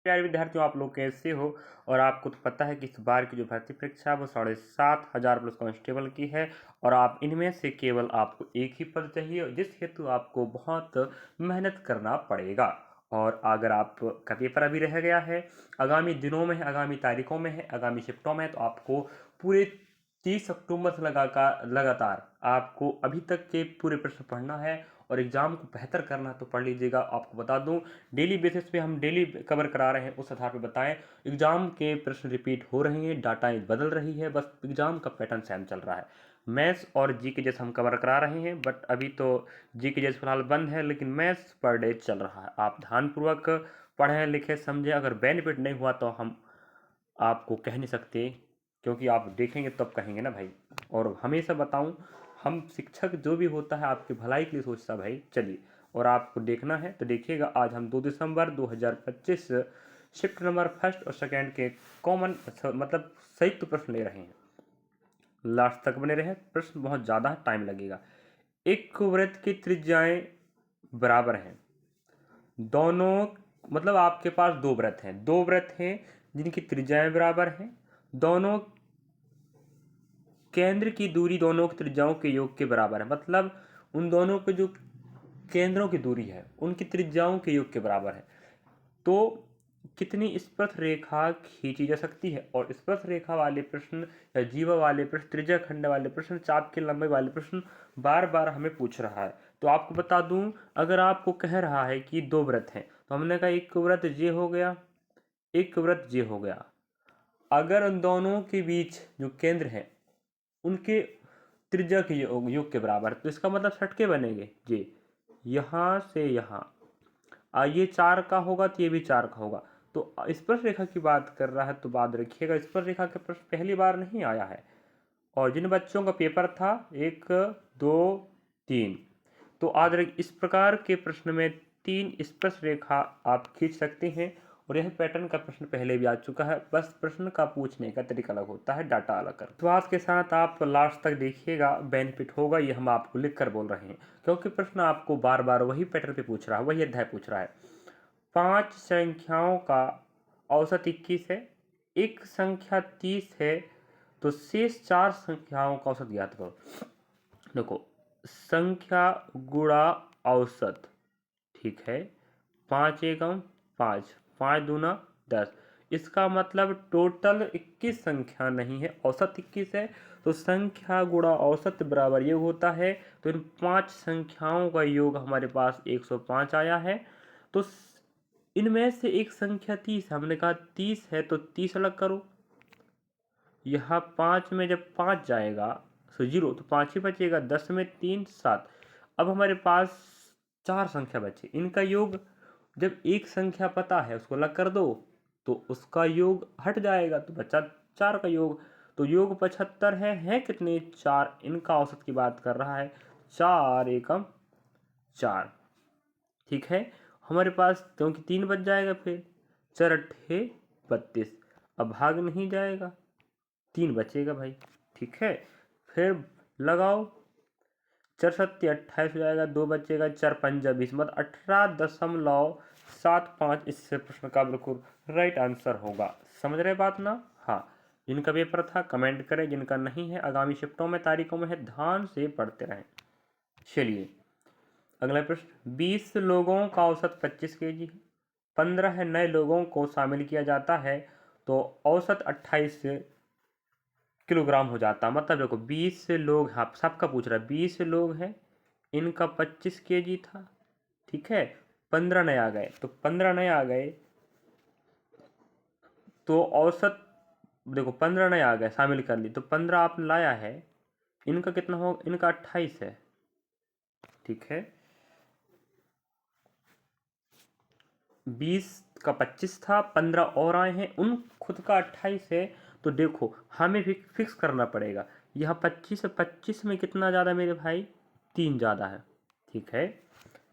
प्यारे विद्यार्थियों, आप लोग कैसे हो। और आपको तो पता है कि इस बार की जो भर्ती परीक्षा है वो 7,500 प्लस कांस्टेबल की है। और आप इनमें से केवल आपको एक ही पद चाहिए, जिस हेतु आपको बहुत मेहनत करना पड़ेगा। और अगर आपका पेपर अभी रह गया है, आगामी दिनों में है, आगामी तारीखों में है, आगामी शिफ्टों में है, तो आपको पूरे 30 अक्टूबर से लगातार आपको अभी तक के पूरे प्रश्न पढ़ना है। और एग्ज़ाम को बेहतर करना है तो पढ़ लीजिएगा। आपको बता दूं, डेली बेसिस पे हम डेली कवर करा रहे हैं, उस आधार पे बताएं। एग्जाम के प्रश्न रिपीट हो रहे हैं, डाटा बदल रही है, बस एग्जाम का पैटर्न सेम चल रहा है। मैथ्स और जी के जैसे हम कवर करा रहे हैं, बट अभी तो जी के जैसे फिलहाल बंद है, लेकिन मैथ्स पर डे चल रहा है। आप ध्यानपूर्वक पढ़ें, लिखें, समझें। अगर बेनिफिट नहीं हुआ तो हम आपको कह नहीं सकते, क्योंकि आप देखेंगे तब कहेंगे ना भाई। और हमेशा बताऊं, हम शिक्षक जो भी होता है आपकी भलाई के लिए सोचता है भाई। चलिए, और आपको देखना है तो देखिएगा, आज हम 2 दिसंबर 2025 शिफ्ट नंबर फर्स्ट और सेकेंड के कॉमन मतलब संयुक्त प्रश्न ले रहे हैं। लास्ट तक बने रहे, प्रश्न बहुत ज़्यादा टाइम लगेगा। एक वृत्त की त्रिज्याएं बराबर हैं, दोनों मतलब आपके पास दो वृत्त हैं जिनकी त्रिज्याएं बराबर हैं। दोनों केंद्र की दूरी दोनों की त्रिज्याओं के योग के बराबर है। मतलब उन दोनों के जो केंद्रों की दूरी है उनकी त्रिज्याओं के योग के बराबर है। तो कितनी स्पर्श रेखा खींची जा सकती है। और स्पर्श रेखा वाले प्रश्न या जीवा वाले प्रश्न, त्रिज्या खंड वाले प्रश्न, चाप की लंबाई वाले प्रश्न बार बार हमें पूछ रहा है। तो आपको बता दूं, अगर आपको कह रहा है कि दो व्रत हैं, तो हमने कहा एक व्रत जे हो गया, एक व्रत जे हो गया। अगर उन दोनों के बीच जो केंद्र है उनके त्रिज्या के योग के बराबर, तो इसका मतलब षटके बनेंगे जी। यहाँ से यहाँ ये 4 का होगा तो ये भी 4 का होगा। तो स्पर्श रेखा की बात कर रहा है तो बात रखिएगा, स्पर्श रेखा के प्रश्न पहली बार नहीं आया है। और जिन बच्चों का पेपर था 1, 2, 3, तो आज इस प्रकार के प्रश्न में 3 स्पर्श रेखा आप खींच सकते हैं। और यह पैटर्न का प्रश्न पहले भी आ चुका है, बस प्रश्न का पूछने का तरीका अलग होता है, डाटा अलग कर। विश्वास के साथ आप लास्ट तक देखिएगा, बेनिफिट होगा, ये हम आपको लिख कर बोल रहे हैं, क्योंकि प्रश्न आपको बार बार वही पैटर्न पे पूछ रहा है, वही अध्याय पूछ रहा है। 5 संख्याओं का औसत 21 है, एक संख्या 30 है, तो शेष 4 संख्याओं का औसत ज्ञात करो। देखो, संख्या गुणा औसत, ठीक है। 5 एकम 5, 5 दूना 10। इसका मतलब टोटल 21 संख्या नहीं है, औसत 21 है। तो संख्या गुणा औसत बराबर योग होता है। तो इन 5 संख्याओं का योग हमारे पास 105 आया है। तो इनमें से एक संख्या 30, हमने कहा 30 है तो 30 अलग करो। यहाँ 5 में जब 5 जाएगा तो 0, तो 5 ही बचेगा। 10 में 3, 7। अब हमारे पास 4 संख्या बचे, इनका योग जब एक संख्या पता है उसको अलग कर दो तो उसका योग हट जाएगा, तो बचा 4 का योग। तो योग 75 है कितने? 4। इनका औसत की बात कर रहा है, 4 एकम 4, ठीक है। हमारे पास क्योंकि 3 बच जाएगा, फिर 4 अट्ठे 32। अब भाग नहीं जाएगा, 3 बचेगा भाई, ठीक है। फिर लगाओ, 4 सत्ते 28 हो जाएगा, 2 बचेगा, 4 पंजा 20, मतलब 18.75 इससे प्रश्न का बिल्कुल राइट आंसर होगा। समझ रहे बात ना? हाँ। जिनका पेपर था कमेंट करें, जिनका नहीं है आगामी शिफ्टों में तारीखों में है, ध्यान से पढ़ते रहें। चलिए अगला प्रश्न, 20 लोगों का औसत 25 केजी है, 15 नए लोगों को शामिल किया जाता है तो औसत 28 किलोग्राम हो जाता। मतलब देखो 20 लोग, हाँ सबका पूछ रहा है, 20 लोग हैं, इनका 25 केजी था, ठीक है। 15 नए आ गए, तो 15 नए आ गए तो औसत, देखो 15 नए आ गए, शामिल कर ली, तो 15 आपने लाया है, इनका कितना हो, इनका 28 है, ठीक है। 20 का 25 था, 15 और आए हैं, उन खुद का 28 है। तो देखो हमें भी फिक्स करना पड़ेगा, यह 25 है, 25 में कितना ज़्यादा मेरे भाई? 3 ज़्यादा है, ठीक है।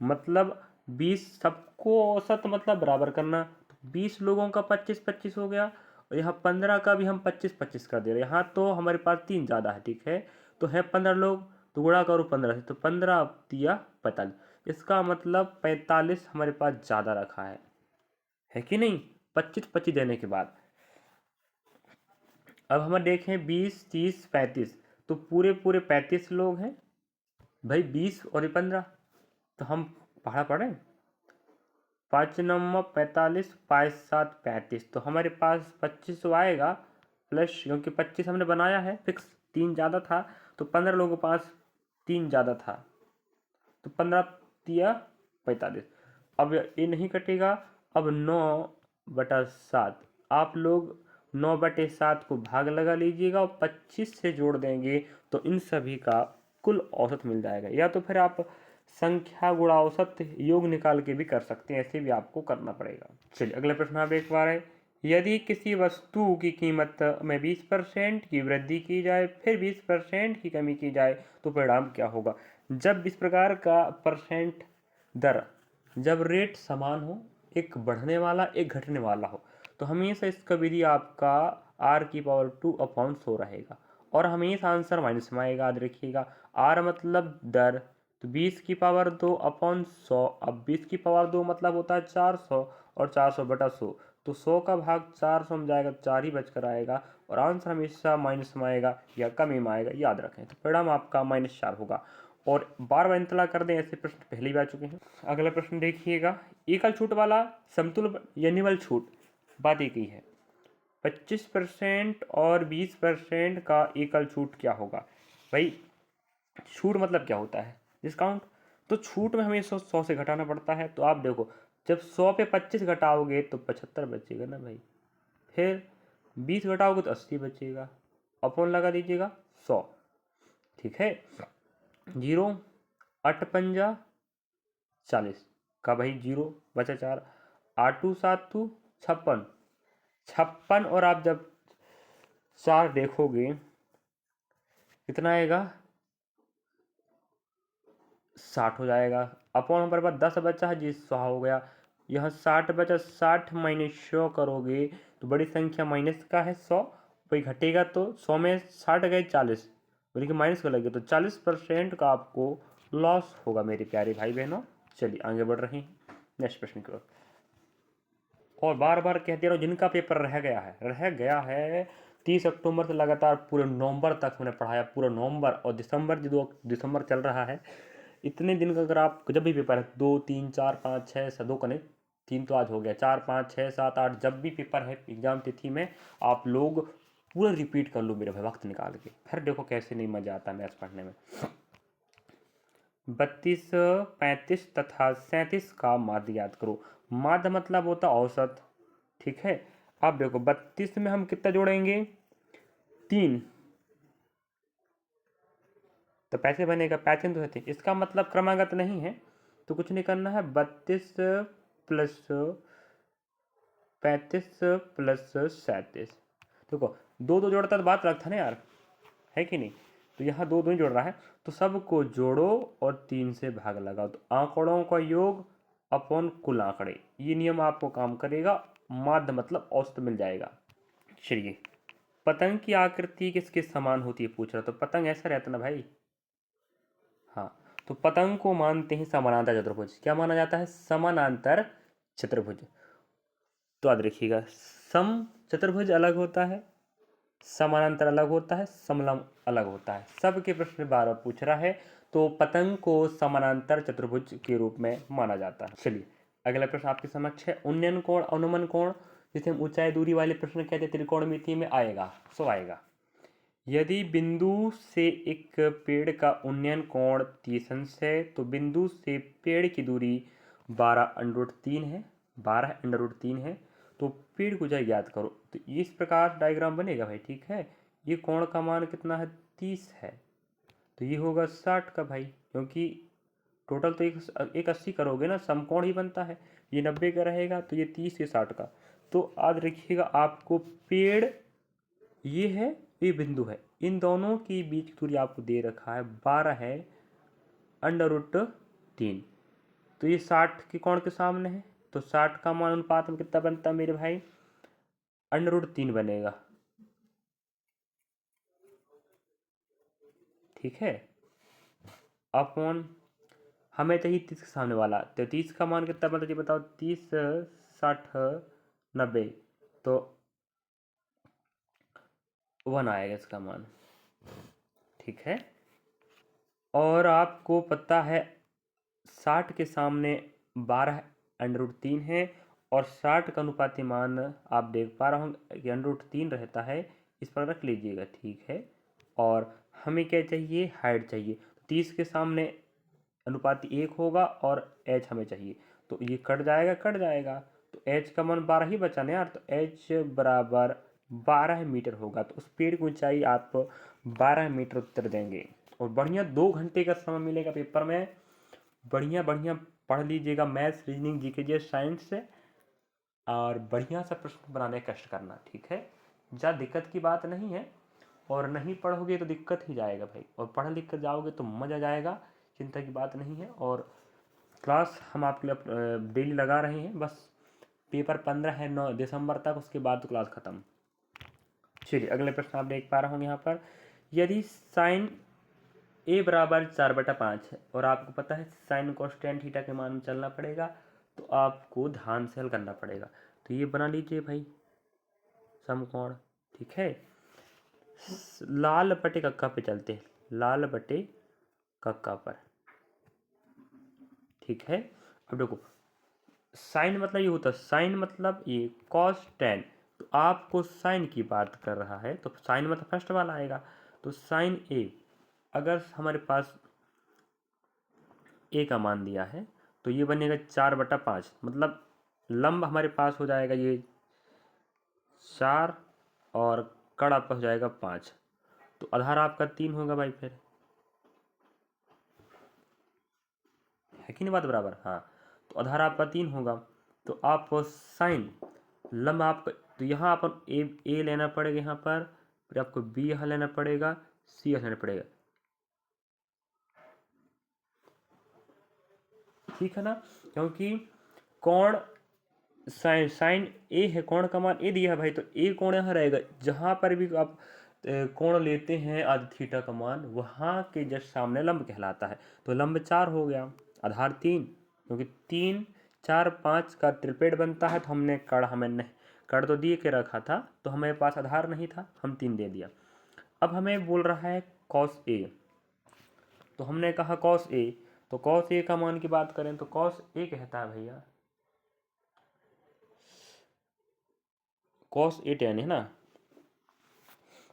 मतलब 20 सबको औसत मतलब बराबर करना, तो 20 लोगों का 25-25 हो गया, और यहाँ 15 का भी हम 25-25 कर दे रहे हैं। यहाँ तो हमारे पास 3 ज़्यादा है, ठीक है। तो है 15 लोग, तो गुणा करो 15 से, तो 15 दिया 45। इसका मतलब 45 हमारे पास ज़्यादा रखा है कि नहीं? 25 देने के बाद। अब हम देखें 20, 30, 35, तो पूरे पूरे 35 लोग हैं भाई। 20 और ये 15, तो हम पढ़ा पढ़ें 5 9 45, 5 7 35, तो हमारे पास 25 तो आएगा प्लस, क्योंकि 25 हमने बनाया है फिक्स, 3 ज़्यादा था तो 15 लोगों के पास 3 ज़्यादा था, तो 15 तिया 45। अब ये नहीं कटेगा। अब 9/7, आप लोग 9/7 को भाग लगा लीजिएगा और 25 से जोड़ देंगे तो इन सभी का कुल औसत मिल जाएगा। या तो फिर आप संख्या गुणा औसत योग निकाल के भी कर सकते हैं, ऐसे भी आपको करना पड़ेगा। चलिए अगला प्रश्न आप एक बार है, यदि किसी वस्तु की कीमत में 20% की वृद्धि की जाए फिर 20% की कमी की जाए तो परिणाम क्या होगा। जब इस प्रकार का परसेंट दर, जब रेट समान हो, एक बढ़ने वाला एक घटने वाला हो, तो हमेशा इसका विधि आपका r⁴ रहेगा और हमेशा आंसर माइनस में आएगा। याद रखिएगा r मतलब दर, तो 20⁻2/100। अब 20⁻2 मतलब होता है 400 और 400/100, तो 100 का भाग 400 में जाएगा, 4 ही बचकर आएगा और आंसर हमेशा माइनस में आएगा या कमी में आएगा, याद रखें। तो परिणाम आपका -4 होगा। और बार बार इंतला कर दें, ऐसे प्रश्न पहले भी आ चुके हैं। अगला प्रश्न देखिएगा, एकल छूट वाला समतुल्य या निवल छूट, बात एक ही है। 25% और 20% का एकल छूट क्या होगा भाई। छूट मतलब क्या होता है, डिस्काउंट। तो छूट में हमें 100 से घटाना पड़ता है। तो आप देखो, जब 100 पे 25 घटाओगे तो 75 बचेगा ना भाई, फिर 20 घटाओगे तो 80 बचेगा, अपॉन लगा दीजिएगा 100। ठीक है, 0 8 पंजा 40 का भाई 0 बचा 4, 8 7 56, 56 और आप जब 4 देखोगे कितना आएगा, 60 हो जाएगा। अपॉन हमारे पास 10 बचा है जी, 100 हो गया। यहाँ 60 बचा, 60 माइनस 100 करोगे तो बड़ी संख्या माइनस का है 100, वही घटेगा तो 100 में 60 गए 40, बोलिए माइनस का लगे तो 40% का आपको लॉस होगा मेरे प्यारे भाई बहनों। चलिए आगे बढ़ रहे हैं नेक्स्ट प्रश्न की ओर। और बार बार कहते रहो, जिनका पेपर रह गया है 30 अक्टूबर से लगातार पूरे नवंबर तक हमने पढ़ाया, पूरा नवंबर और दिसंबर, जो 2 दिसंबर चल रहा है, इतने दिन का अगर आप जब भी पेपर है 2 3 4 5 6 7 2 का नहीं, 3 तो आज हो गया, 4 5 6 7 8, जब भी पेपर है एग्जाम तिथि में, आप लोग पूरा रिपीट कर लो मेरे भाई, वक्त निकाल के, फिर देखो कैसे नहीं मजा आता मैथ्स पढ़ने में। 32, 35 तथा 37 का माध्य याद करो। माध्य मतलब होता औसत। ठीक है, अब देखो 32 में हम कितना जोड़ेंगे, 3, तो पैसे बनेगा, पैसे तो थे, इसका मतलब क्रमागत नहीं है तो कुछ नहीं करना है। 32 प्लस 35 प्लस 37, देखो 2 2 जोड़ता तो बात अलग था ना यार, है कि नहीं। तो यहाँ 2 2 ही जोड़ रहा है, तो सबको जोड़ो और 3 से भाग लगाओ, तो आंकड़ों का योग अपॉन कुल आंकड़े, ये नियम आपको काम करेगा। माध्य मतलब औसत मिल जाएगा। चलिए, पतंग की आकृति किसके समान होती है पूछ रहा, तो पतंग ऐसा रहता ना भाई। हाँ, तो पतंग को मानते हैं समानांतर चतुर्भुज। क्या माना जाता है, समानांतर चतुर्भुज। तो याद रखिएगा, सम चतुर्भुज अलग होता है, समानांतर अलग होता है, समलंब अलग होता है। सबके प्रश्न बार बार पूछ रहा है, तो पतंग को समानांतर चतुर्भुज के रूप में माना जाता है। चलिए अगला प्रश्न आपके समक्ष है, उन्नयन कोण अनुमान कोण, जिसे हम ऊंचाई दूरी वाले प्रश्न कहते हैं, त्रिकोणमिति में आएगा, सो आएगा। यदि बिंदु से एक पेड़ का उन्नयन कोण 30 अंश है तो बिंदु से पेड़ की दूरी 12√3 है, 12√3 है, तो पेड़ को ऊंचाई ज्ञात करो। तो इस प्रकार डायग्राम बनेगा भाई। ठीक है, ये कोण का मान कितना है, 30 है, तो ये होगा 60 का भाई, क्योंकि टोटल तो एक 80 करोगे ना, समकोण ही बनता है। ये 90 का रहेगा तो ये 30 ये 60 का। तो याद रखिएगा, आपको पेड़ ये है, ये बिंदु है, इन दोनों के बीच की दूरी आपको दे रखा है 12 है √3, तो ये 60 के कोण के सामने है, तो 60 का मान अनुपात में कितना बनता है मेरे भाई, √3 बनेगा। ठीक है, अपॉन हमें चाहिए 30 के सामने वाला, तो 30 का मान कितना बनता है बताओ, 30 60 90, तो 1 आएगा इसका मान। ठीक है। और आपको पता है 60 के सामने 12√3 है, और 60 का अनुपाती मान आप देख पा रहे होंगे कि √3 रहता है, इस पर रख लीजिएगा। ठीक है। और हमें क्या चाहिए, हाइट चाहिए। 30 के सामने अनुपाती 1 होगा और h हमें चाहिए, तो ये कट जाएगा, तो h का मान 12 ही बचा ना यार, तो h बराबर 12 मीटर होगा। तो उस पेड़ की ऊंचाई आप 12 मीटर उत्तर देंगे। और बढ़िया 2 घंटे का समय मिलेगा पेपर में, बढ़िया बढ़िया पढ़ लीजिएगा, मैथ्स, रीजनिंग, जीके, साइंस से, और बढ़िया सा प्रश्न बनाने का कष्ट करना। ठीक है। ज़्यादा दिक्कत की बात नहीं है, और नहीं पढ़ोगे तो दिक्कत ही जाएगा भाई, और पढ़ लिख कर जाओगे तो मज़ा जाएगा, चिंता की बात नहीं है। और क्लास हम आपके लिए डेली लगा रहे हैं, बस पेपर 15 है 9 दिसंबर तक, उसके बाद तो क्लास ख़त्म। चलिए अगले प्रश्न आप देख पा रहे होंगे यहाँ पर, यदि साइन a बराबर 4/5 है, और आपको पता है साइन कॉन्स्टेंट थीटा के मान में चलना पड़ेगा, तो आपको ध्यान से हल करना पड़ेगा। तो ये बना लीजिए भाई समकोण। ठीक है। लाल बटे कक्का पे चलते हैं, लाल बटे कक्का पर। ठीक है। अब देखो साइन मतलब ये होता है, साइन मतलब ये कॉस टेन, तो आपको साइन की बात कर रहा है, तो साइन मतलब फर्स्ट वाला आएगा। तो साइन ए, अगर हमारे पास ए का मान दिया है, तो ये बनेगा 4/5, मतलब लंब हमारे पास हो जाएगा ये 4, और कड़ आपका हो जाएगा 5, तो आधार आपका 3 होगा भाई, फिर है कि नहीं बात बराबर। हाँ, तो आधार आपका 3 होगा, तो आप साइन लंब आपका, तो यहाँ अपन ए लेना पड़ेगा यहाँ पर, फिर आपको बी यहाँ लेना पड़ेगा, सी यहाँ लेना पड़ेगा। ठीक है ना, क्योंकि कोण साइन ए है, कोण का मान ए दिया है भाई, तो ए कोण यहाँ रहेगा, जहाँ पर भी आप कोण लेते हैं आदि थीटा का मान, वहाँ के जस्ट सामने लंब कहलाता है। तो लंब 4 हो गया, आधार 3, क्योंकि 3 4 5 का त्रिपेट बनता है, तो हमने कड़ हमें नहीं, कड़ तो दिए के रखा था, तो हमारे पास आधार नहीं था, हम 3 दे दिया। अब हमें बोल रहा है कॉस ए, तो हमने कहा कॉस ए, तो कॉस ए का मान की बात करें तो कॉस ए कहता है भैया, कॉस ए टेन है ना,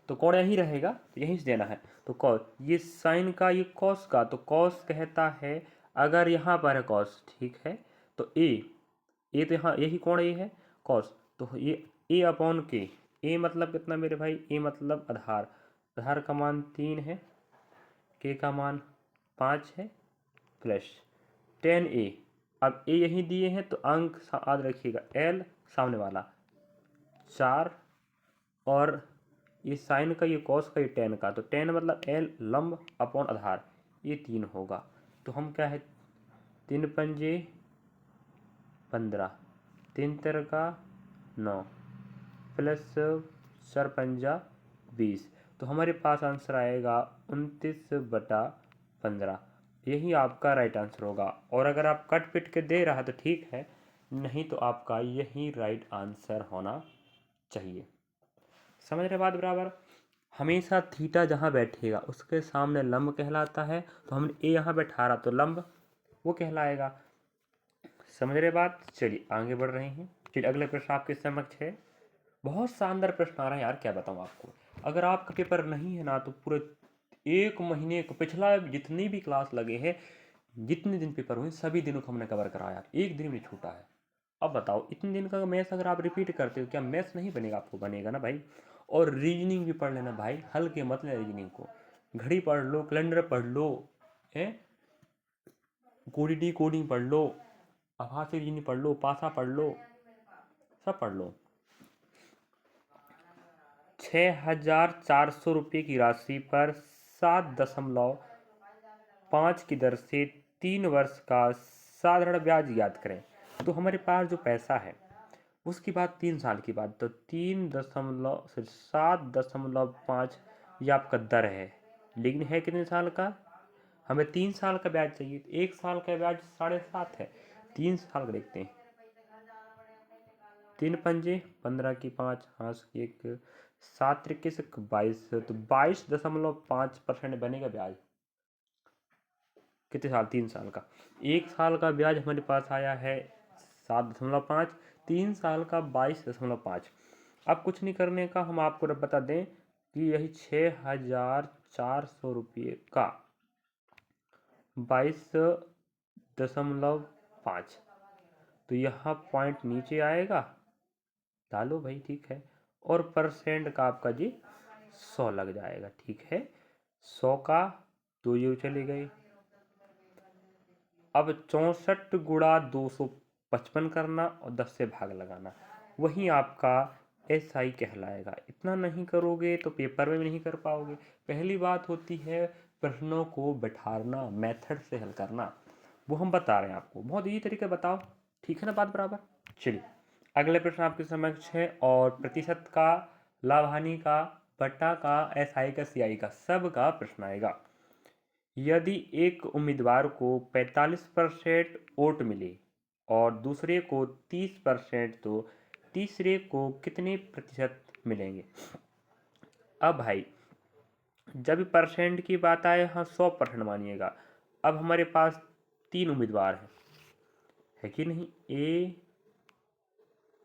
तो कोण यही रहेगा, तो यहीं से देना है। तो कॉस, ये साइन का, ये कॉस का, तो कॉस कहता है, अगर यहाँ पर है कॉस, ठीक है, तो ए तो यहाँ यही कोण ए है कॉस, तो ये ए अपॉन के, ए मतलब कितना मेरे भाई, ए मतलब आधार, आधार का मान 3 है, के का मान 5 है, प्लस 10a। अब ए यहीं दिए हैं, तो अंक याद रखिएगा, एल सामने वाला 4, और ये साइन का, ये कॉस का, ये टेन का, तो टेन मतलब एल लंब अपॉन आधार, ये 3 होगा। तो हम क्या है, 3 पंजे 15, 3 तिरका 9, प्लस 4 पंजा 20, तो हमारे पास आंसर आएगा 29/15। यही आपका राइट आंसर होगा। और अगर आप कट पिट के दे रहा तो ठीक है, नहीं तो आपका यही राइट आंसर होना चाहिए। समझ रहे बात बराबर। हमेशा थीटा जहाँ बैठेगा उसके सामने लंब कहलाता है, तो हमने ए यहाँ बैठा रहा तो लंब वो कहलाएगा। समझ रहे बात। चलिए आगे बढ़ रहे हैं। चलिए अगले प्रश्न आपके समक्ष है, बहुत शानदार प्रश्न आ रहा है यार, क्या बताऊँ आपको। अगर आपका पेपर नहीं है ना, तो पूरे 1 महीने को पिछला जितनी भी क्लास लगे हैं, जितने दिन पेपर हुए सभी दिनों को हमने कवर कराया, एक दिन नहीं छूटा है। अब बताओ इतने दिन का मैथ्स अगर आप रिपीट करते हो, क्या मैथ्स नहीं बनेगा आपको? बनेगा ना भाई। और रीजनिंग भी पढ़ लेना भाई, हल्के मत लेना रीजनिंग को, घड़ी पढ़ लो, कैलेंडर पढ़ लो, है कोडी कोडिंग पढ़ लो, आभासी रीजनिंग पढ़ लो, पासा पढ़ लो, सब पढ़ लो। 6,400 रुपये की राशि पर 7.5 की दर से 3 वर्ष का साधारण ब्याज ज्ञात करें। तो हमारे पास जो पैसा है उसकी बात 3 साल की बात, तो 7.5 ये आपका दर है, लेकिन है कितने साल का? हमें 3 साल का ब्याज चाहिए, तो 1 साल का ब्याज 7.5 है, 3 साल का देखते हैं। 3 पंजे 15 की 5 हाथ की 1 7 त्रिक 22 तो 22.5% बनेगा ब्याज। कितने साल? 3 साल का। 1 साल का ब्याज हमारे पास आया है 7.5, 3 साल का 22.5। अब कुछ नहीं करने का, हम आपको बता दें कि यही 6,400 रुपये का 22.5, तो यहाँ पॉइंट नीचे आएगा, डालो भाई, ठीक है। और परसेंट का आपका जी 100 लग जाएगा, ठीक है। 100 का 2 ये चले गए। अब 64 गुणा 255 करना और 10 से भाग लगाना, वही आपका SI कहलाएगा। इतना नहीं करोगे तो पेपर में भी नहीं कर पाओगे। पहली बात होती है प्रश्नों को बैठाना, मेथड से हल करना, वो हम बता रहे हैं आपको, बहुत ईजी तरीके बताओ, ठीक है ना बात बराबर। चलिए अगले प्रश्न आपके समक्ष है, और प्रतिशत का, लाभ हानि का, बट्टा का, SI का, CI का, सब का प्रश्न आएगा। यदि एक उम्मीदवार को 45% वोट मिले और दूसरे को 30%, तो तीसरे को कितने प्रतिशत मिलेंगे? अब भाई जब परसेंट की बात आए, हाँ 100% मानिएगा। अब हमारे पास 3 उम्मीदवार हैं, है कि नहीं, A,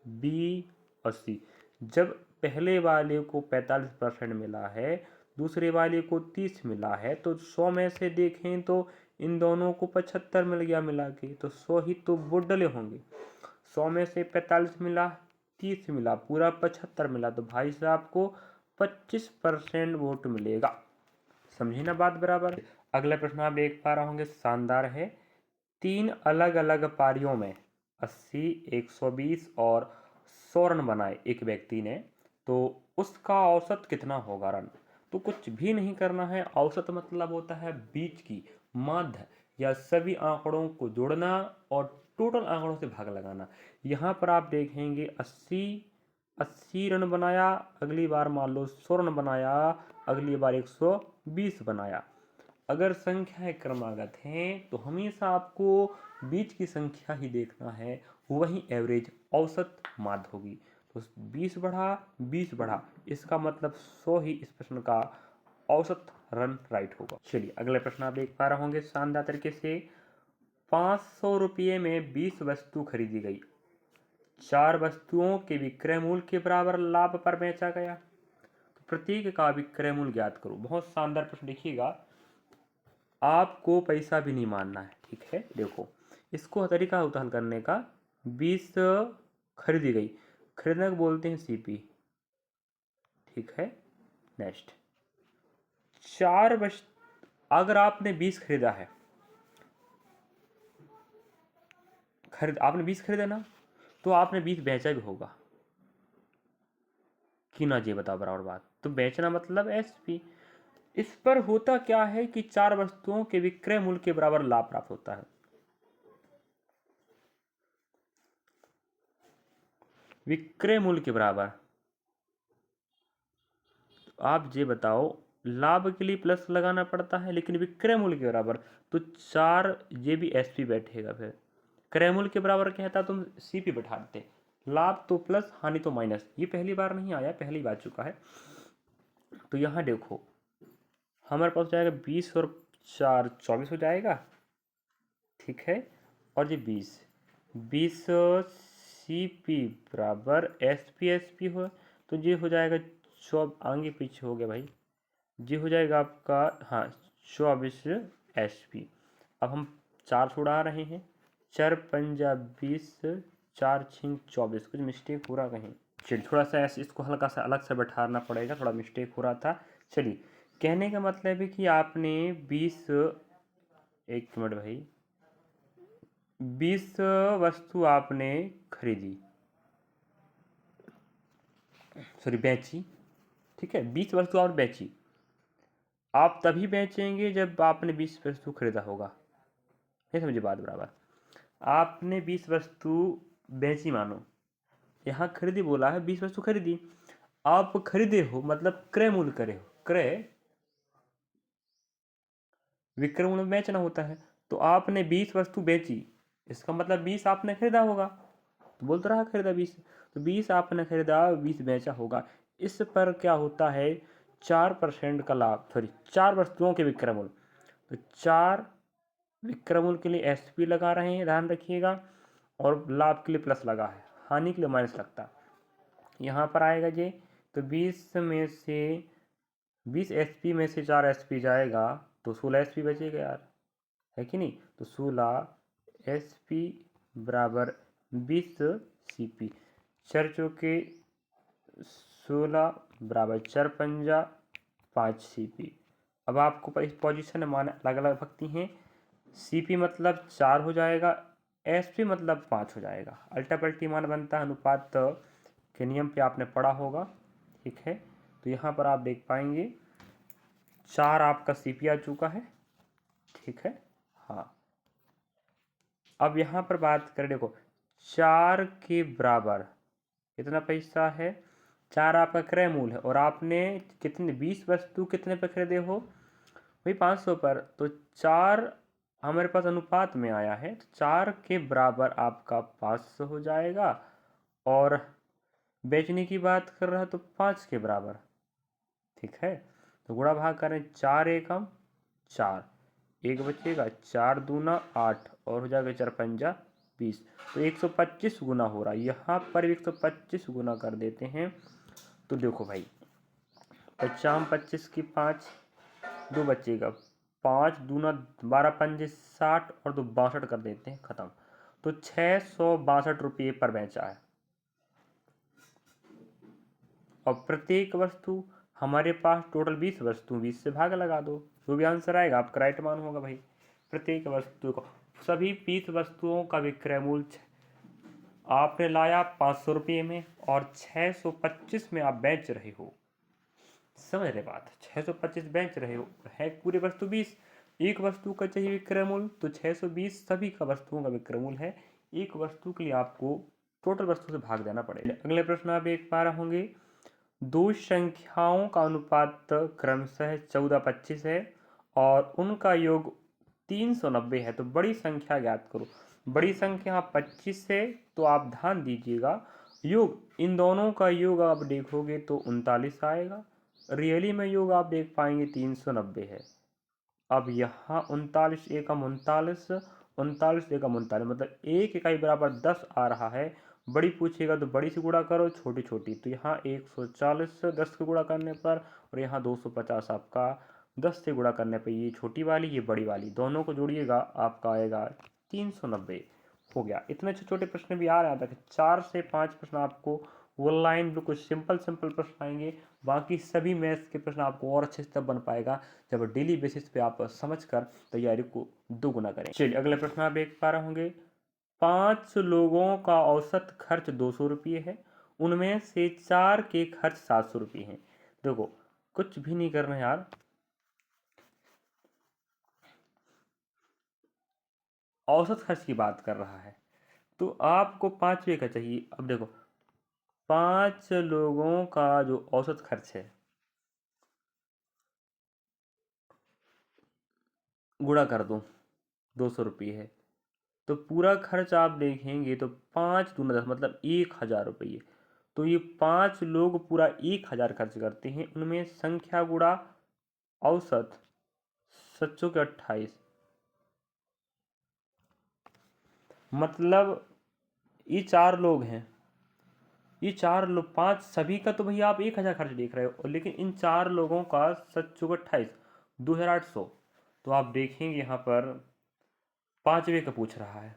B और C। जब पहले वाले को 45% मिला है, दूसरे वाले को 30 मिला है, तो 100 में से देखें तो इन दोनों को 75 मिल गया मिला के, तो 100 ही तो वोट डले होंगे। 100 में से 45 मिला, 30 मिला, पूरा 75 मिला, तो भाई साहब को 25% वोट मिलेगा। समझे ना बात बराबर। अगला प्रश्न आप देख पा रहे होंगे, शानदार है। 3 अलग अलग पारियों में 80, 120 और 100 रन बनाए एक व्यक्ति ने, तो उसका औसत कितना होगा रन? तो कुछ भी नहीं करना है। औसत मतलब होता है बीच की, मध्य या सभी आंकड़ों को जोड़ना और टोटल आंकड़ों से भाग लगाना। यहाँ पर आप देखेंगे 80 रन बनाया, अगली बार मान लो 100 रन बनाया, अगली बार 120 बनाया। अगर संख्याएं क्रमागत हैं तो हमेशा आपको बीच की संख्या ही देखना है, वही एवरेज औसत माध्य होगी। तो 20 बढ़ा 20 बढ़ा, इसका मतलब 100 ही इस प्रश्न का औसत रन राइट होगा। चलिए अगले प्रश्न आप देख पा रहे होंगे शानदार तरीके से। 500 रुपये में 20 वस्तु खरीदी गई, 4 वस्तुओं के विक्रय मूल्य के बराबर लाभ पर बेचा गया, तो प्रत्येक का विक्रय मूल्य ज्ञात करो। बहुत शानदार प्रश्न, देखिएगा आपको पैसा भी नहीं मानना है, ठीक है। देखो इसको तरीका होता है हल करने का। 20 खरीदी गई, खरीदने को बोलते हैं CP, ठीक है। नेक्स्ट 4 अगर आपने 20 खरीदा है, आपने 20 खरीदा ना, तो आपने 20 बेचा भी होगा कि ना जी, बताओ बराबर बात। तो बेचना मतलब SP। इस पर होता क्या है कि 4 वस्तुओं के विक्रय मूल्य के बराबर लाभ प्राप्त होता है। विक्रय मूल्य के बराबर, तो आप ये बताओ, लाभ के लिए प्लस लगाना पड़ता है, लेकिन विक्रय मूल्य के बराबर, तो 4 ये भी SP बैठेगा। फिर क्रय मूल्य के बराबर क्या था, तुम CP बैठा देते। लाभ तो प्लस, हानि तो माइनस, ये पहली बार नहीं आया, पहली बार चुका है। तो यहाँ देखो हमारे पास हो जाएगा 20 और 4 24 हो जाएगा, ठीक है। और ये 20 CP बराबर SP हो, तो ये हो जाएगा आगे पीछे हो गया भाई, ये हो जाएगा आपका, हाँ 24 SP। अब हम 4 छुड़ा रहे हैं, 4 पंजा 20, 4 छिंग 24, कुछ मिस्टेक हो रहा कहीं। चलिए थोड़ा सा ऐसे इसको हल्का सा अलग से बैठाना पड़ेगा, थोड़ा मिस्टेक हो रहा था। चलिए कहने का मतलब है कि आपने 20, एक मिनट भाई, 20 वस्तु आपने खरीदी, सॉरी बेची, ठीक है। 20 वस्तु आप बेची, आप तभी बेचेंगे जब आपने 20 वस्तु खरीदा होगा, नहीं समझे बात बराबर। आपने 20 वस्तु बेची, मानो यहाँ खरीदी बोला है, 20 वस्तु खरीदी, आप खरीदे हो मतलब क्रय मूल्य करे हो, क्रय विक्रय मूल्य में बेचना होता है। तो आपने 20 वस्तु बेची, इसका मतलब 20 आपने खरीदा होगा, तो बोल तो रहा खरीदा 20। तो 20 आपने खरीदा, 20 बेचा होगा। इस पर क्या होता है, 4% का लाभ, सॉरी 4 वस्तुओं के विक्रय मूल्य, तो 4 विक्रय मूल्य के लिए एसपी लगा रहे हैं, ध्यान रखिएगा, और लाभ के लिए प्लस लगा है, हानि के लिए माइनस लगता है। यहाँ पर आएगा जी, तो 20 में से 20 एसपी में से 4 एसपी जाएगा तो 16 एसपी बचेगा यार, है कि नहीं। तो 16 एसपी बराबर 20 सीपी, चर चौके 16 बराबर 4 पंजा 5 सीपी। अब आपको इस पोजीशन में मान अलग अलग भगती हैं। सीपी मतलब 4 हो जाएगा, एसपी मतलब 5 हो जाएगा। अल्टा पल्टी मान बनता है अनुपात के नियम पे आपने पढ़ा होगा, ठीक है। तो यहाँ पर आप देख पाएंगे 4 आपका सीपी आ चुका है, ठीक है। हाँ, अब यहाँ पर बात करें, देखो 4 के बराबर कितना पैसा है, 4 आपका क्रय मूल्य है, और आपने कितने 20 वस्तु कितने पे खरीदे हो, वही 500 पर। तो 4 हमारे पास अनुपात में आया है, तो 4 के बराबर आपका 500 हो जाएगा, और बेचने की बात कर रहा है तो 5 के बराबर, ठीक है। तो गुणा भाग करें, 4 एकम 4, एक बचेगा, 4 दूना 8, और हो जाएगा 4 पंजा 20, तो 125 गुना हो रहा है। यहाँ पर 125 गुना कर देते हैं, तो देखो भाई 50 25 की 5, 2 बचेगा, 5 दूना 12 पंजे 60, और 2 62 कर देते हैं, खत्म। तो 662 रुपये पर बेचा है। और प्रत्येक वस्तु, हमारे पास टोटल 20 वस्तु, 20 से भाग लगा दो, जो भी आंसर आएगा आपका राइट मान होगा भाई। प्रत्येक वस्तु को, सभी 20 वस्तुओं का विक्रय मूल्य आपने लाया 500 रुपये में, और 625 में आप बेच रहे हो, समझ रहे बात, 625 बेच रहे हो, है पूरी वस्तु 20, एक वस्तु का चाहिए विक्रय मूल्य, तो 620 सभी का वस्तुओं का विक्रय मूल्य है। एक वस्तु के लिए आपको टोटल वस्तु से भाग देना पड़ेगा। अगले प्रश्न आप देख पा रहे होंगे, दो संख्याओं का अनुपात क्रमशः 14-25 है और उनका योग 390 है, तो बड़ी संख्या ज्ञात करो। बड़ी संख्या 25 है, तो आप ध्यान दीजिएगा, योग इन दोनों का योग आप देखोगे तो 39 आएगा, रियली में योग आप देख पाएंगे 390 है। अब यहाँ 39 एकम 39, 39 एकम 39, मतलब एक इकाई बराबर 10 आ रहा है। बड़ी पूछेगा तो बड़ी से गुणा करो, छोटी छोटी, तो यहाँ 140 10 के गुणा करने पर, और यहाँ 250 आपका 10 से गुणा करने पर, ये छोटी वाली ये बड़ी वाली, दोनों को जोड़िएगा आपका आएगा 390 हो गया। इतने छोटे छोटे प्रश्न भी आ रहे हैं, 4 से 5 प्रश्न आपको वन लाइन बिल्कुल सिंपल सिंपल प्रश्न आएंगे। बाकी सभी मैथ्स के प्रश्न आपको और अच्छे से तब बन पाएगा जब डेली बेसिस पे आप समझकर तैयारी को दोगुना करें। चलिए अगले प्रश्न आप देख पा रहे होंगे, 5 लोगों का औसत खर्च 200 रुपये है, उनमें से 4 के खर्च 700 रुपये हैं। देखो कुछ भी नहीं करना यार, औसत खर्च की बात कर रहा है, तो आपको 5वें का चाहिए। अब देखो 5 लोगों का जो औसत खर्च है, गुणा कर दो, 200 रुपये है, तो पूरा खर्च आप देखेंगे तो 5 दूना 10, मतलब 1000 रुपये। तो ये 5 लोग पूरा 1000 खर्च करते हैं, उनमें संख्या गुणा औसत 7 के 28, मतलब ये 4 लोग हैं, ये 4 लोग 5 सभी का तो भैया आप 1000 खर्च देख रहे हो, लेकिन इन 4 लोगों का 7 के 28 2800। तो आप देखेंगे यहाँ पर 5वें का पूछ रहा है।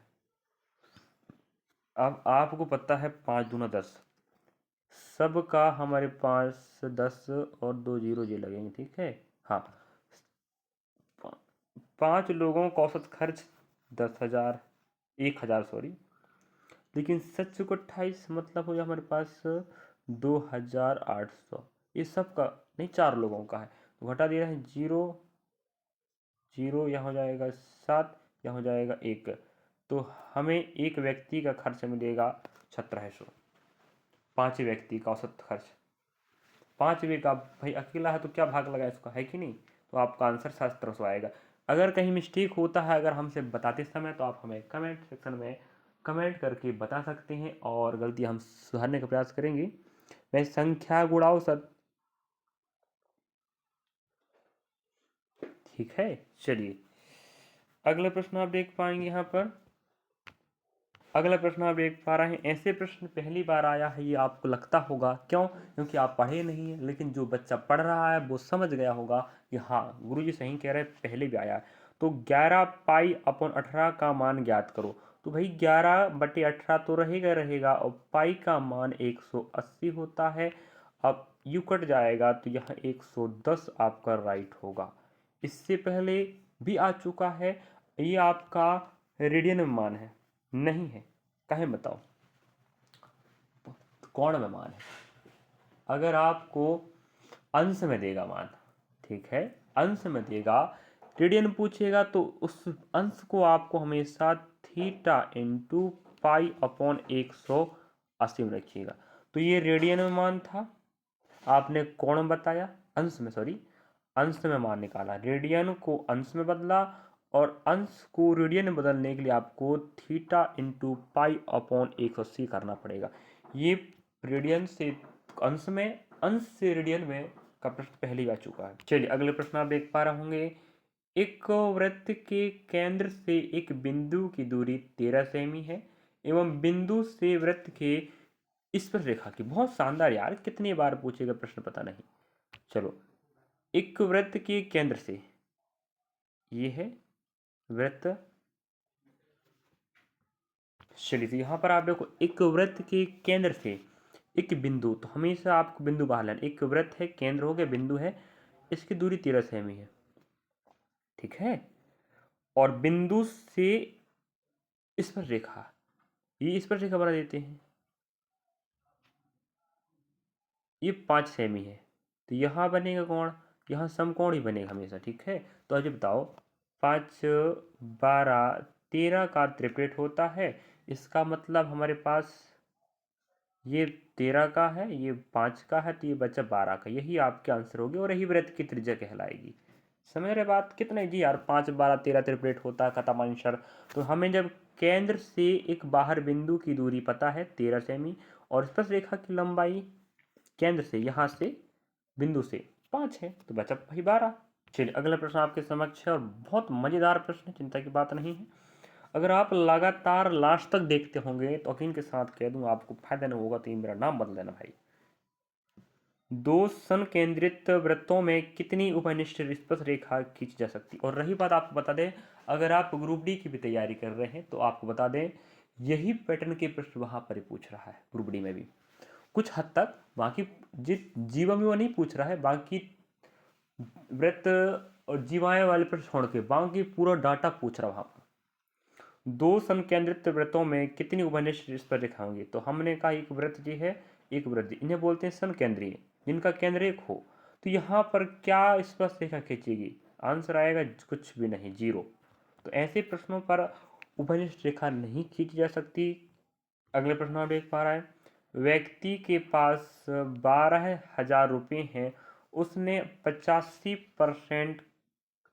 अब आपको पता है 5 दूना 10, सबका हमारे पास 10 और 2 जीरो जी लगेंगे, ठीक है। हाँ, 5 लोगों का औसत खर्च 10,000 1000 सॉरी, लेकिन 7 को 28 मतलब हो गया हमारे पास 2800। ये सबका नहीं, 4 लोगों का है, तो घटा दिया है जीरो जीरो, यहाँ हो जाएगा 7, यहाँ हो जाएगा 1, तो हमें एक व्यक्ति का खर्च मिलेगा 1700। 5 व्यक्ति का औसत खर्च, 5वें का भाई अकेला है तो क्या भाग लगा इसका, है कि नहीं। तो आपका आंसर 1700 आएगा। अगर कहीं मिस्टेक होता है अगर हमसे बताते समय, तो आप हमें कमेंट सेक्शन में कमेंट करके बता सकते हैं और गलती हम सुधारने का प्रयास करेंगे। मैं संख्या गुणाओ सब ठीक है। चलिए अगला प्रश्न आप देख पाएंगे यहाँ पर। अगला प्रश्न आप देख पा रहे हैं, ऐसे प्रश्न पहली बार आया है, ये आपको लगता होगा क्यों, क्योंकि आप पढ़े नहीं है, लेकिन जो बच्चा पढ़ रहा है वो समझ गया होगा कि हाँ गुरुजी सही कह रहे हैं, पहले भी आया है। तो 11 पाई अपॉन 18 का मान ज्ञात करो। तो भाई 11/18 तो रहेगा और पाई का मान 180 होता है। अब यू कट जाएगा तो यहाँ 110 आपका राइट होगा। इससे पहले भी आ चुका है, ये आपका रेडियन में मान है, नहीं है, कहें बताओ, कौन में मान है। अगर आपको अंश में देगा मान, ठीक है, अंश में देगा, रेडियन पूछेगा तो उस अंश को आपको हमेशा थीटा इंटू पाई अपॉन 180 में रखिएगा। तो ये रेडियन में मान था, आपने कोण बताया, अंश में, सॉरी अंश में मान निकाला, रेडियन को अंश में बदला और अंश को रेडियन में बदलने के लिए आपको थीटा इंटू पाई अपॉन 180 करना पड़ेगा। ये रेडियन से अंश में, अंश से रेडियन में का प्रश्न पहले ही आ चुका है। चलिए अगले प्रश्न आप देख पा रहे होंगे, एक वृत्त के केंद्र से एक बिंदु की दूरी 13 सेमी है एवं बिंदु से वृत्त के स्पर्श रेखा की, बहुत शानदार यार, कितनी बार पूछेगा प्रश्न पता नहीं। चलो, एक वृत्त के केंद्र से, ये है वृत्त, चलिए तो यहाँ पर आप देखो एक वृत्त के केंद्र से एक बिंदु, तो हमेशा आपको बिंदु बाहर लेना, एक वृत्त है, केंद्र हो गया, बिंदु है, इसकी दूरी 13 सेमी है, ठीक है, और बिंदु से स्पर्श रेखा, ये स्पर्श रेखा बना देते हैं, ये 5 सेमी है, तो यहाँ बनेगा कौन, यहाँ समकोण ही बनेगा हमेशा, ठीक है। तो आज बताओ 5 12 13 का त्रिप्लेट होता है, इसका मतलब हमारे पास ये 13 का है, ये 5 का है, तो ये बचा 12 का, यही आपके आंसर होगी और यही वृत्त की त्रिज्या कहलाएगी। समझ रहे बात, कितने जी यार, 5 12 13 त्रिप्लेट होता है, खत्म आंसर। तो हमें जब केंद्र से एक बाहर बिंदु की दूरी पता है 13 सेमी और स्पर्श रेखा की लंबाई केंद्र से यहाँ से बिंदु से 5 है, तो बचा भाई 12। चलिए अगला प्रश्न आपके समक्ष है और बहुत मजेदार प्रश्न है, चिंता की बात नहीं है। अगर आप लगातार लास्ट तक देखते होंगे तो यकीन के साथ कह दूं आपको फायदा नहीं होगा, तो ये मेरा नाम बदल देना भाई। दो संकेंद्रित वृत्तों में कितनी उपनिष्ठ स्पर्श रेखा खींची जा सकती। और रही बात, आपको बता दें, अगर आप ग्रुप डी की भी तैयारी कर रहे हैं तो आपको बता दें यही पैटर्न के प्रश्न वहां पर पूछ रहा है, ग्रुप डी में भी कुछ हद तक, बाकी जीवा में वो नहीं पूछ रहा है, बाकी वृत्त और जीवाएं वाले प्रश्न छोड़ के बाकी पूरा डाटा पूछ रहा वहां पर। दो समकेंद्रित वृत्तों में कितनी उपनिष्ठ स्पर्श रेखा होंगी। तो हमने कहा एक वृत्त जी है, एक वृत्त जी, इन्हें बोलते हैं समकेंद्रीय, जिनका केंद्र एक हो। तो यहाँ पर क्या स्पर्श रेखा खींचेगी, आंसर आएगा कुछ भी नहीं, 0। तो ऐसे प्रश्नों पर उपनिष्ठ रेखा नहीं खींची जा सकती। अगले प्रश्न आप देख पा रहा है, व्यक्ति के पास 12,000 रुपये हैं, उसने 85%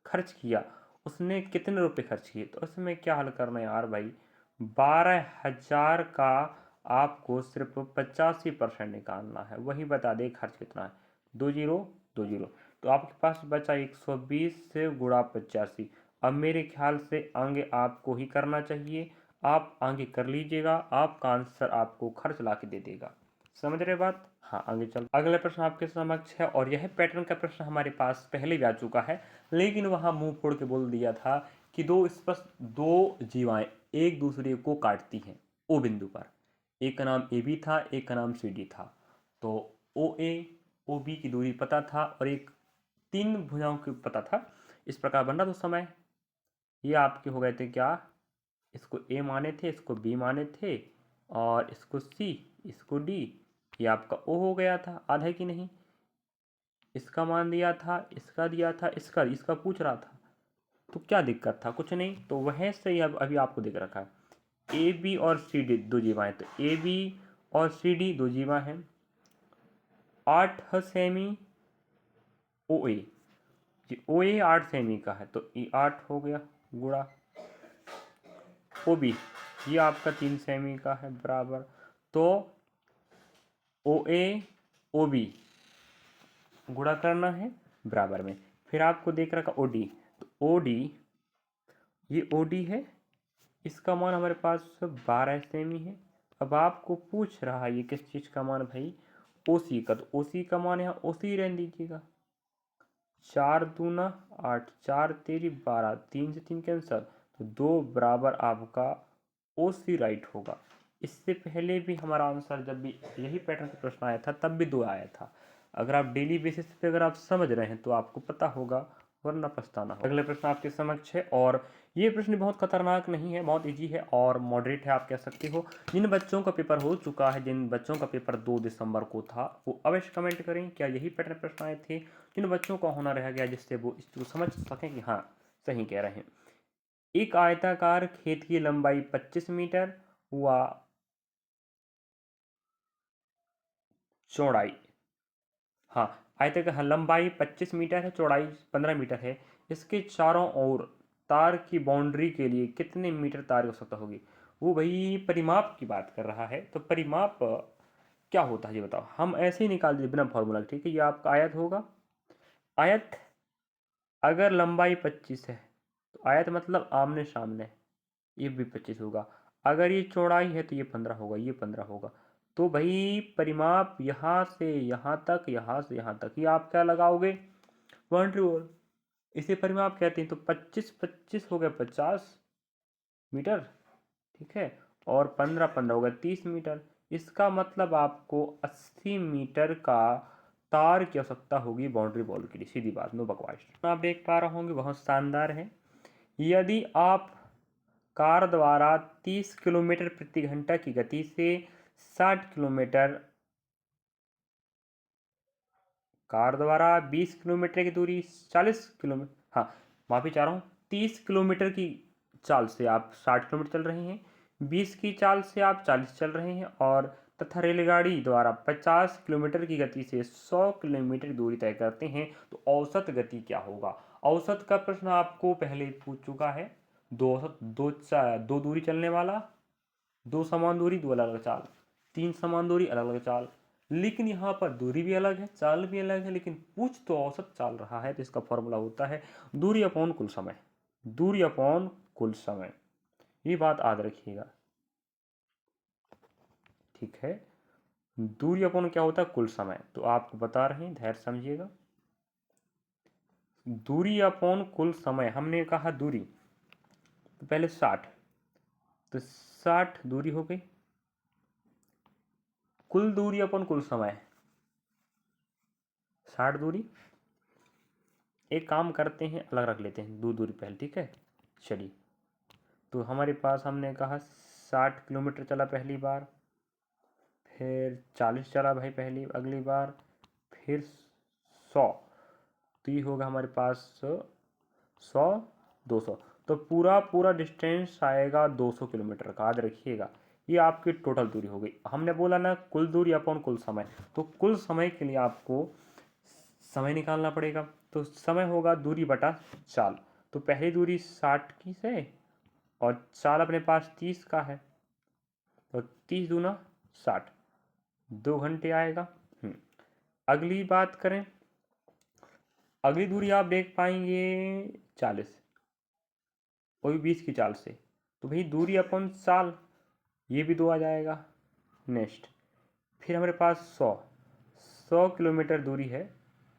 खर्च किया, उसने कितने रुपए खर्च किए। तो उसमें क्या हल करना है यार भाई, 12,000 का आपको सिर्फ 85% निकालना है, वही बता दे खर्च कितना है, 2 जीरो 2 जीरो, तो आपके पास बचा 120 से गुणा 85। अब मेरे ख्याल से आगे आपको ही करना चाहिए, आप आगे कर लीजिएगा, आपका आंसर आपको खर्च ला के दे देगा। समझ रहे बात, हाँ आगे चल। अगला प्रश्न आपके समक्ष है और यह पैटर्न का प्रश्न हमारे पास पहले भी आ चुका है, लेकिन वहां मुंह फोड़ के बोल दिया था कि दो जीवाएं एक दूसरे को काटती हैं ओ बिंदु पर, एक का नाम ए बी था, एक का नाम सी डी था। तो ओ ए ओ बी की दूरी पता था और एक 3 भुजाओं की पता था, इस प्रकार बन रहा था उस समय। ये आपके हो गए थे क्या, इसको ए माने थे, इसको बी माने थे और इसको सी, इसको डी, ये आपका ओ हो गया था, आधा है कि नहीं, इसका मान दिया था, इसका दिया था, इसका इसका पूछ रहा था, तो क्या दिक्कत था, कुछ नहीं। तो वह से अब अभी आपको दिख रखा है ए बी और सी डी दो जीवाएं, तो ए बी और सी डी दो जीवा हैं, 8 सेमी ओ ए, ओ ए 8 सेमी का है, तो ये 8 हो गया गुणा ओ बी ये आपका 3 सेमी का है बराबर। तो OA OB गुणा करना है बराबर में। फिर आपको देख रखा OD, तो OD, ये OD है, इसका मान हमारे पास 12 सेमी है। अब आपको पूछ रहा है ये किस चीज़ का मान भाई, OC का, तो OC का मान यहाँ OC रहने दीजिएगा। 4 दूना 8, 4 तेरी 12, 3 से 3 कैंसर, तो 2 बराबर आपका OC राइट होगा। इससे पहले भी हमारा आंसर जब भी यही पैटर्न का प्रश्न आया था तब भी 2 आया था। अगर आप डेली बेसिस पे अगर आप समझ रहे हैं तो आपको पता होगा, वरना पछताना होगा। अगले प्रश्न आपके समक्ष है, और ये प्रश्न बहुत खतरनाक नहीं है, बहुत इजी है और मॉडरेट है, आप कह सकते हो। जिन बच्चों का पेपर हो चुका है, जिन बच्चों का पेपर 2 दिसंबर को था, वो अवश्य कमेंट करें क्या यही पैटर्न प्रश्न आए थे। जिन बच्चों का होना रह गया जिससे वो इसको समझ सकें कि हाँ सही कह रहे हैं। एक आयताकार खेत की लंबाई 25 मीटर व चौड़ाई, हाँ आयताकार लंबाई 25 मीटर है, चौड़ाई 15 मीटर है। इसके चारों ओर तार की बाउंड्री के लिए कितने मीटर तार की आवश्यकता होगी। वो भाई परिमाप की बात कर रहा है, तो परिमाप क्या होता है ये बताओ। हम ऐसे ही निकाल दीजिए बिना फॉर्मूला, ठीक है। ये आपका आयत होगा। आयत अगर लंबाई 25 है तो आयत मतलब आमने सामने, ये भी 25 होगा। अगर ये चौड़ाई है तो ये 15 होगा, ये 15 होगा। तो भाई परिमाप यहाँ से यहाँ तक, यहाँ से यहाँ तक, ये आप क्या लगाओगे, बाउंड्री वॉल, इसे परिमाप कहते हैं। तो 25 25 हो गया 50 मीटर, ठीक है, और 15 15 हो गया 30 मीटर। इसका मतलब आपको 80 मीटर का तार की आवश्यकता होगी बाउंड्री वॉल के लिए, सीधी बात, नो बकवास। आप देख पा रहे होंगे बहुत शानदार है। यदि आप कार द्वारा 30 किलोमीटर प्रति घंटा की गति से 60 किलोमीटर, कार द्वारा 20 किलोमीटर की दूरी 40 किलोमीटर, हाँ माफी चाह रहा हूँ, 30 किलोमीटर की चाल से आप 60 किलोमीटर चल रहे हैं, 20 की चाल से आप 40 चल रहे हैं, और तथा रेलगाड़ी द्वारा 50 किलोमीटर की गति से 100 किलोमीटर दूरी तय करते हैं, तो औसत गति क्या होगा। औसत का प्रश्न आपको पहले पूछ चुका है। दो औसत, दो दूरी चलने वाला, दो समान दूरी, दो अलग अलग चाल, तीन समान दूरी, अलग अलग चाल। लेकिन यहाँ पर दूरी भी अलग है, चाल भी अलग है, लेकिन पूछ तो औसत चाल रहा है, तो इसका फॉर्मूला होता है दूरी अपॉन कुल समय। दूरी अपॉन कुल समय, ये बात याद रखिएगा, ठीक है। दूरी अपॉन क्या होता है, कुल समय। तो आपको बता रहे हैं, धैर्य समझिएगा। दूरी अपॉन कुल समय, हमने कहा दूरी, तो पहले 60, तो 60 दूरी हो गई, कुल दूरी अपन कुल समय, 60 दूरी। एक काम करते हैं, अलग रख लेते हैं, दूरी पहले, ठीक है। चलिए, तो हमारे पास हमने कहा 60 किलोमीटर चला पहली बार, फिर 40 चला भाई पहली अगली बार, फिर 100, तो ये होगा हमारे पास 100 200, तो पूरा पूरा डिस्टेंस आएगा 200 किलोमीटर का, याद रखिएगा। ये आपकी टोटल दूरी हो गई। हमने बोला ना कुल दूरी अपॉन कुल समय, तो कुल समय के लिए आपको समय निकालना पड़ेगा। तो समय होगा दूरी बटा चाल। तो पहली दूरी 60 की से, और चाल अपने पास 30 का है, तो 30 दूना 60, 2 घंटे आएगा। अगली बात करें, अगली दूरी आप देख पाएंगे 40, वो भी 20 की चाल से, तो भाई दूरी अपन चाल, ये भी 2 आ जाएगा। नेक्स्ट, फिर हमारे पास 100 किलोमीटर दूरी है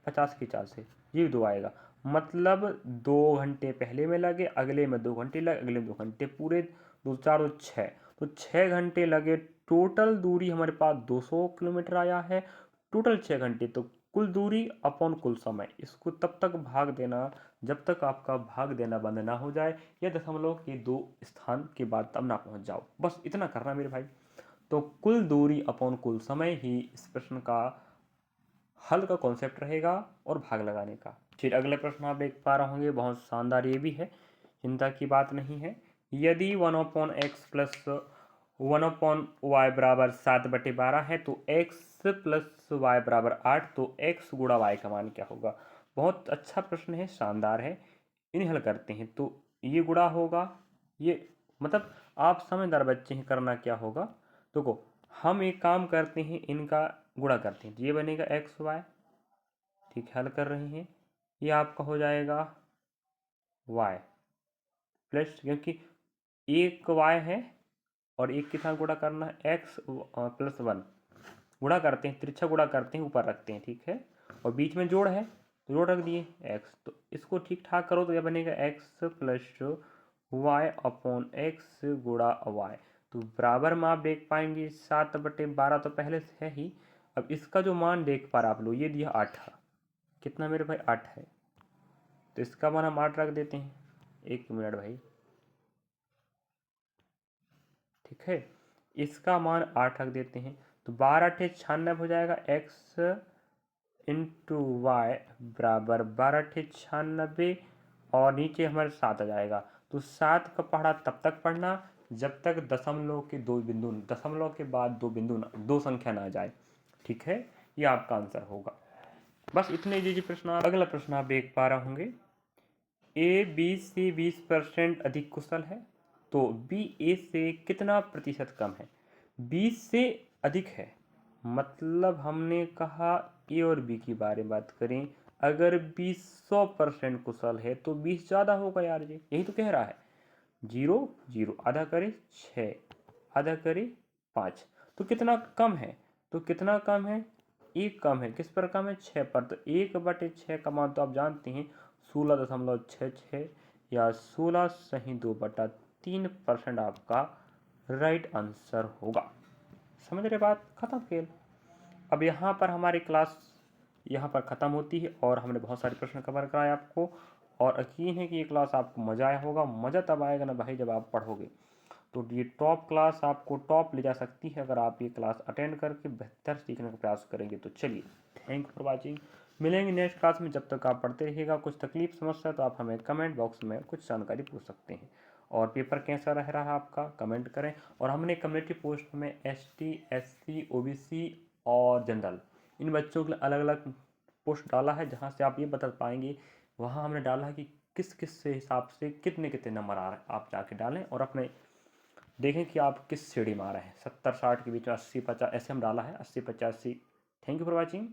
50 की चाल से, ये भी 2 आएगा। मतलब 2 घंटे पहले में लगे, अगले में 2 घंटे लगे, अगले में 2 घंटे, पूरे 2 4 6, तो 6 घंटे लगे। टोटल दूरी हमारे पास 200 किलोमीटर आया है, टोटल 6 घंटे। तो कुल दूरी अपॉन कुल समय, इसको तब तक भाग देना जब तक आपका भाग देना बंद ना हो जाए, या दशमलव के 2 स्थान के बाद तब ना पहुंच जाओ, बस इतना करना मेरे भाई। तो कुल दूरी अपॉन कुल समय ही इस प्रश्न का हल का कॉन्सेप्ट रहेगा और भाग लगाने का। फिर अगले प्रश्न आप देख पा रहे होंगे, बहुत शानदार ये भी है, चिंता की बात नहीं है। यदि 1/x प्लस 1/y बराबर 7/12 है, तो x प्लस वाई बराबर 8, तो x गुणा y का मान क्या होगा। बहुत अच्छा प्रश्न है, शानदार है, इन्हें हल करते हैं। तो ये गुणा होगा, ये मतलब आप समझदार बच्चे हैं, करना क्या होगा, देखो हम एक काम करते हैं, इनका गुणा करते हैं, ये बनेगा एक्स वाई, ठीक है, हल कर रहे हैं, ये आपका हो जाएगा वाई प्लस, क्योंकि एक वाई है और एक के साथ गुणा करना है एक्स प्लस वन, गुणा करते हैं, तिरछा गुणा करते हैं, ऊपर रखते हैं, ठीक है, और बीच में जोड़ है तो जोड़ रख दिए एक्स, तो इसको ठीक ठाक करो तो यह बनेगा X plus Y upon X गुणा वाई, तो बराबर में आप देख पाएंगे 7/12 तो पहले से है ही। अब इसका जो मान देख पा रहे आप लोग, ये दिया 8 है, कितना मेरे भाई 8 है, तो इसका मान हम 8 रख देते हैं, 1 मिनट भाई, ठीक है, इसका मान 8 रख देते हैं, तो 12×8 = 96 हो जाएगा, एक्स इंटू वाई बराबर 12×8 = 96, और नीचे हमारे 7 आ जाएगा, तो 7 का पढ़ा तब तक पढ़ना जब तक दशमलव के दो बिंदु, दशमलव के बाद दो बिंदु, दो संख्या ना आ जाए, ठीक है, ये आपका आंसर होगा। बस इतने जी प्रश्न। अगला प्रश्न आप देख पा रहे होंगे, ए बी से 20% अधिक कुशल है, तो बी ए से कितना प्रतिशत कम है। 20 से अधिक है मतलब हमने कहा ए और बी की बारे में बात करें, अगर 100% कुशल है तो 20 ज़्यादा होगा यार जी, यही तो कह रहा है। 0 0 आधा करे 6, आधा करे 5, तो कितना कम है, तो कितना कम है, एक कम है, किस पर कम है, 6 पर, तो 1/6 का मान तो आप जानते हैं 16.66 या 16 2/3% आपका राइट आंसर होगा। समझ रहे बात, खत्म खेल। अब यहाँ पर हमारी क्लास यहाँ पर ख़त्म होती है, और हमने बहुत सारे प्रश्न कवर कराए आपको, और यकीन है कि ये क्लास आपको मज़ा आया होगा। मज़ा तब आएगा ना भाई जब आप पढ़ोगे, तो ये टॉप क्लास आपको टॉप ले जा सकती है अगर आप ये क्लास अटेंड करके बेहतर सीखने का प्रयास करेंगे। तो चलिए, थैंक यू फॉर वॉचिंग, मिलेंगे नेक्स्ट क्लास में। जब तक आप पढ़ते रहिएगा, कुछ तकलीफ समस्या तो आप हमें कमेंट बॉक्स में कुछ जानकारी पूछ सकते हैं, और पेपर कैसा रह रहा आपका कमेंट करें। और हमने कम्युनिटी पोस्ट में ST SC OBC और जनरल, इन बच्चों के लिए अलग अलग पोस्ट डाला है, जहाँ से आप ये बता पाएंगे, वहाँ हमने डाला है कि किस किस से हिसाब से कितने कितने नंबर आ रहे हैं, आप जाके डालें और अपने देखें कि आप किस श्रेणी में आ रहे हैं, 70 60 के बीच में, 80 50 ऐसे हम डाला है, 80 85। Thank you for watching.